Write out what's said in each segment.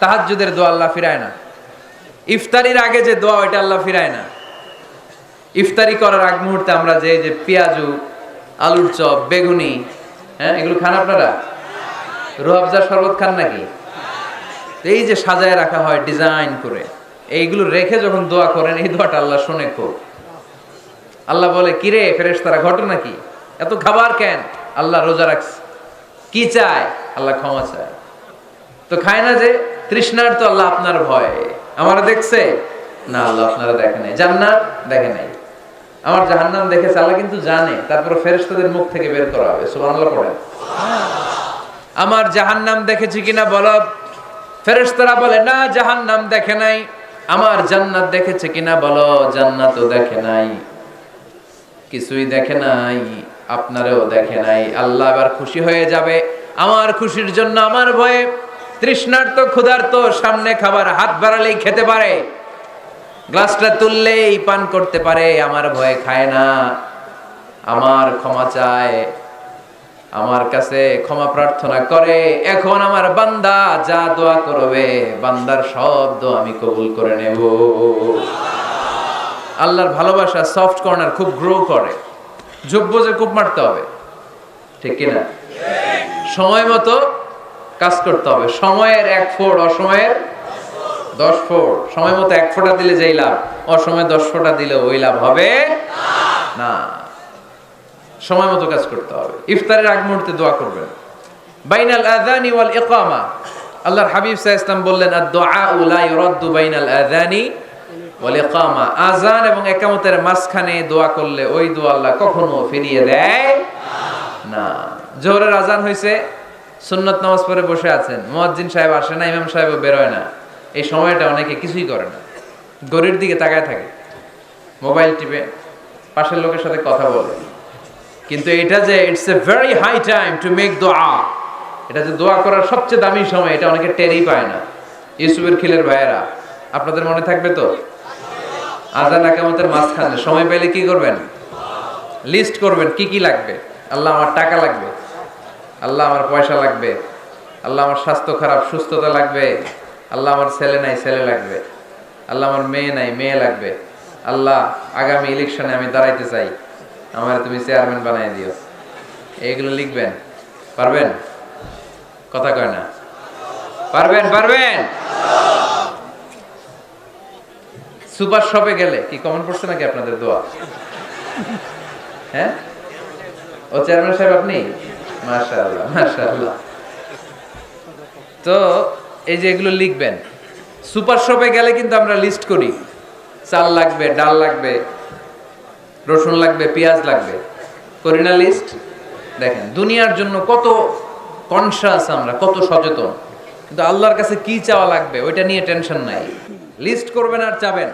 তাহাজ্জুদের দোয়া আল্লাহ ফিরায় না। ইফতারির আগে যে দোয়া ওইটা আল্লাহ ফিরায় না। ইফতারি করার আগ মুহূর্তে আমরা যে পেঁয়াজু, আলুর চপ, বেগুনি, হ্যাঁ, এগুলো খান আপনারা? রুহাবজার শরবত খান নাকি? এই যে সাজায় রাখা হয় ডিজাইন করে, এইগুলো রেখে যখন দোয়া করেন, এই দোয়াটা আল্লাহ শুনে খুব। আল্লাহ বলে, কিরে ফেরেশতারা, ঘটনা কি? এত খাবার কেন? আল্লাহ রোজা রাখছে। কি চায়? আল্লাহ ক্ষমা চায়। তো খায় না যে তৃষ্ণার, তো আল্লাহ আপনার ভয়। আমার দেখছে না, আল্লাহ আপনারা দেখে নাই। জান্নাত দেখে নাই, আমার জাহান্নাম দেখেছে। আল্লাহ কিন্তু জানে, তারপর ফেরেশতাদের মুখ থেকে বের করা হবে। সুবহানাল্লাহ পড়েন। আমার জাহান্নাম দেখেছি কিনা বলো। ফেরেশতারা বলে, না জাহান্নাম দেখে নাই। আমার জান্নাত দেখেছে কিনা বলো। জান্নাতও দেখে নাই, কিছুই দেখে নাই, আপনারেও দেখে নাই। আল্লাহ এবার খুশি হয়ে যাবে। আমার খুশির জন্য, আমার ভয়ে তৃষ্ণার্ত ক্ষুধার্ত সামনে খাবার হাত বাড়ালেই খেতে পারে, গ্লাসটা তুললেই পান করতে পারে, আমার ভয়ে খায় না, আমার ক্ষমা চায়, আমার কাছে ক্ষমা প্রার্থনা করে। এখন আমার বান্দা যা দোয়া করবে, বান্দার সব দোয়া আমি কবুল করে নেব। আল্লাহর ভালোবাসা সফট কর্নার খুব গ্রো করে। যোগ্য যে খুব মারতে হবে, ঠিক কিনা? সময় মতো কাজ করতে হবে। সময়ের 1 ফোঁট, অসময়ের 10 ফোঁট। সময় মতো 1 ফোঁটা দিলে যেই লাভ, অসময়ে 10 ফোঁটা দিলে ওই লাভ হবে না। সময় মতো কাজ করতে হবে। ইফতারের আগ মুহূর্তে দোয়া করবেন। বাইনাল আযানি ওয়াল ইকামা, আল্লাহর হাবিব সাল্লাল্লাহু আলাইহি ওয়াসাল্লাম বললেন, আদ-দুআউ লা ইউরাদ্দু বাইনাল আযানি ওয়াল ইকামা। আযান এবং ইকামতের মাঝখানে দোয়া করলে ওই দোয়া আল্লাহ কখনো ফিরিয়ে দেয় না। জোহরের আযান হইছে, সুন্নাত নামাজ পড়ে বসে আছেন, মুয়াজ্জিন সাহেব আসে না, ইমাম সাহেবও বের হয় না। এই সময়টা অনেকে কিছুই করে না, ঘড়ির দিকে তাকায় থাকে, মোবাইল টিপে, পাশের লোকের সাথে কথা বলে। কিন্তু এটা যে it's a very high time to make দোয়া, এটা যে দোয়া করার সবচেয়ে দামি সময়, এটা অনেকে টেরই পায় না। ইউসুফের খিলের ভাইয়েরা, আপনাদের মনে থাকবে তো? আযান ইকামতের মাঝখানে সময় পেলে কি করবেন? লিস্ট করবেন কি কি লাগবে। আল্লাহ আমার টাকা লাগবে, আল্লাহ আমার পয়সা লাগবে, আল্লাহ আমার স্বাস্থ্য খারাপ, সুস্থতা লাগবে, আল্লাহ আমার ছেলে নাই, ছেলে লাগবে, আল্লাহ আমার মেয়ে নাই, মেয়ে লাগবে, আল্লাহ আগামী ইলেকশনে আমি দাঁড়াইতে চাই, আমার তুমি চেয়ারম্যান বানাই দিও। এইগুলো লিখবেন। পারবেন? কথা কয় না। পারবেন? পারবেন? সুপার শপে গেলে কি কমন পড়ছে নাকি আপনাদের দোয়া? হ্যাঁ, ও চেয়ারম্যান সাহেব আপনি? মাশাআল্লাহ, মাশাআল্লাহ। তো এই যে এগুলো লিখবেন। সুপার শপে গেলে কিন্তু আমরা লিস্ট করি, চাল লাগবে, ডাল লাগবে, রসুন লাগবে, পেঁয়াজ লাগবে, করি না লিস্ট? দেখেন দুনিয়ার জন্য কত কনশাস আমরা, কত সচেতন, কিন্তু আল্লাহর কাছে কি চাওয়া লাগবে ওইটা নিয়ে টেনশন নাই। লিস্ট করবেন আর চাবেন।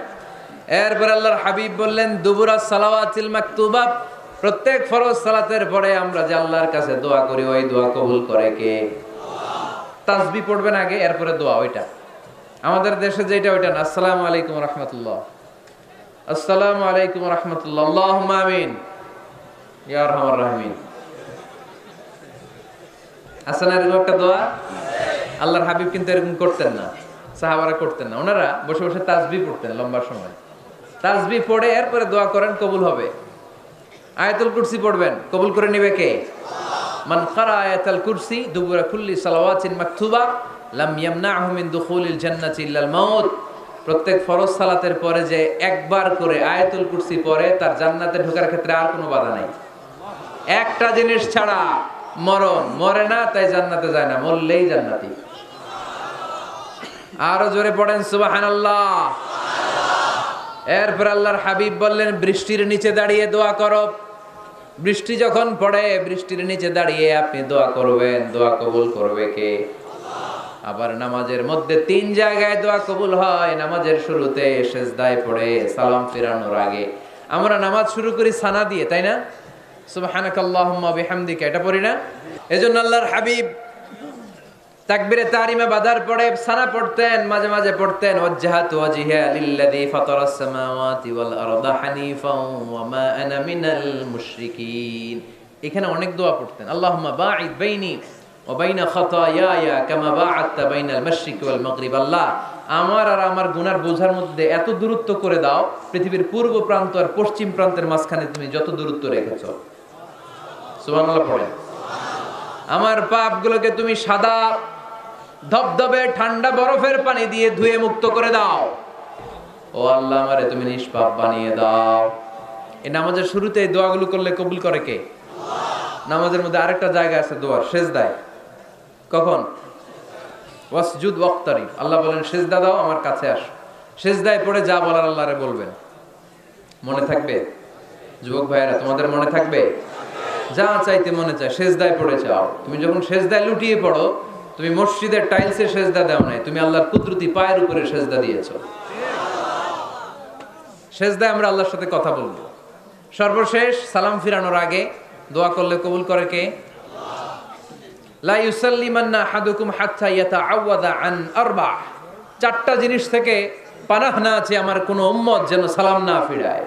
এরপর আল্লাহর হাবিব বললেন, দুবুরা সালাওয়াতিল মাকতুবা, প্রত্যেক ফরজ সালাতের পরে আমরা যে আল্লাহর কাছে দোয়া করি, ওই দোয়া কবুল করে কে? তাসবিহ পড়বেন আগে, এরপরে দোয়া। ওইটা আমাদের দেশে যেটা, ওইটা না। আসসালামু আলাইকুম রাহমাতুল্লাহ, আসসালামু আলাইকুম রাহমাতুল্লাহ, আল্লাহুম্মা আমিন ইয়া আরহামার রাহিমিন। আসসালামু আলাইকুম একটা দোয়া। আল্লাহর হাবিব কিন্তু এরকম করতেন না, সাহাবারা করতেন না। ওনারা বসে বসে তাসবিহ পড়তেন লম্বা সময়। তাসবিহ পড়ে এরপরে দোয়া করেন, কবুল হবে। আয়াতুল কুরসি পড়বেন, কবুল করে নেবে কে? মান ক্বারা আয়াতুল কুরসি দুবুরা কুল্লি সালাওয়াতিন মাকতুবা লাম ইয়ামনাহু মিন দুখুলিল জান্নাতি ইল্লাল মাউত। প্রত্যেক ফরজ সালাতের পরে যে একবার করে আয়াতুল কুরসি পড়ে, তার জান্নাতে ঢোকার ক্ষেত্রে আর কোনো বাধা নাই। একটা জিনিস ছাড়া, মরণ। মরে না তাই জান্নাতে যায় না, মরলেই জান্নাতি। আরো জোরে পড়েন সুবহানাল্লাহ। এরপর আল্লাহর হাবিব বললেন, বৃষ্টির নিচে দাঁড়িয়ে দোয়া করো। বৃষ্টি যখন পড়ে, বৃষ্টির নিচে দাঁড়িয়ে আপনি দোয়া করবেন, দোয়া কবুল করবে কে? আবার নামাজের মধ্যে 3 জায়গায় দোয়া কবুল হয়। নামাজের শুরুতে, সিজদায় পড়ে, সালাম ফিরানোর আগে। আমরা নামাজ শুরু করি সানা দিয়ে, তাই না? সুবহানাকাল্লাহুম্মা বিহামদিকা, এটা পড়ি না? এজন্য আল্লাহর হাবিব তাকবীরে তাহরিমা বাঁধার পরে সানা পড়তেন, মাঝে মাঝে পড়তেন, ওয়াজহাতু ওয়াজহিয়া লিল্লাযী ফাতারাস সামাওয়াতি ওয়াল আরদা হানিফাও ওয়া মা আনা মিনাল মুশরিকিন। এখানে অনেক দোয়া পড়তেন। আল্লাহুম্মা বাঈদ বাইনি ওয়া বাইনা খাতায়ায়া কামা বা'আতা বাইনাল মাশরিকি ওয়াল মাগরিব। আল্লাহ, আমার আর আমার গুনার বোঝার মধ্যে এত দূরত্ব করে দাও, পৃথিবীর পূর্ব প্রান্ত আর পশ্চিম প্রান্তের মাঝখানে তুমি যত দূরত্ব রেখেছো। সুবহানাল্লাহ পড়ে। আমার পাপগুলোকে তুমি সাদা ধবধবে ঠান্ডা বরফের পানি দিয়ে ধুয়ে মুক্ত করে দাও। ও আল্লাহ, আমারে তুমি নিষ্পাপ বানিয়ে দাও। এই নামাজের শুরুতে এই দোয়াগুলো করলে কবুল করে কে? নামাজের মধ্যে আরেকটা জায়গা আছে দোয়ার, সেজদায়। কখন? ওয়াসজুদ ওয়াক্তারিব। আল্লাহ বলেন সেজদা দাও, আমার কাছে আসো। সেজদায় পড়ে যা বলার আল্লাহরে বলবেন। মনে থাকবে? যুবক ভাইয়েরা, তোমাদের মনে থাকবে? যা চাইতে মনে চায় সেজদায় পড়ে চাও। তুমি যখন সেজদায় লুটিয়ে পড়ো, তুমি মসজিদের টাইলসে সেজদা দাও নাই, তুমি আল্লাহর কুদরতি পায়ের উপরে সেজদা দিয়েছো। সেজদায় আমরা আল্লাহর সাথে কথা বলবো। সর্বশেষ সালাম ফিরানোর আগে দোয়া করলে কবুল করে কে? লা ইউসাল্লিমান্না আহাদুকুম হাত্তা ইয়াতাআওয়াযা আন আরবা। চারটা জিনিস থেকে পানাহ না আছে আমার কোন উম্মত যেন সালাম না ফিরায়।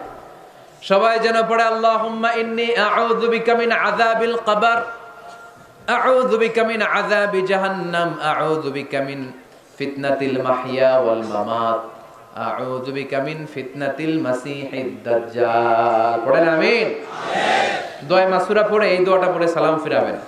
সবাই যেন পড়ে আল্লাহুম্মা ইন্নী আউযু বিকা মিন আযাবিল কবর, আউযু বিকা মিন আযাবি জাহান্নাম, আউযু বিকা মিন ফিতনাতিল মাহইয়া ওয়াল মামাত, আউযু বিকা মিন ফিতনাতিল মাসিহিদ দাজ্জাল। পড়েন আমিন। দোয়া মাসুরা পড়ে এই দোয়াটা পড়ে সালাম ফিরাবেন।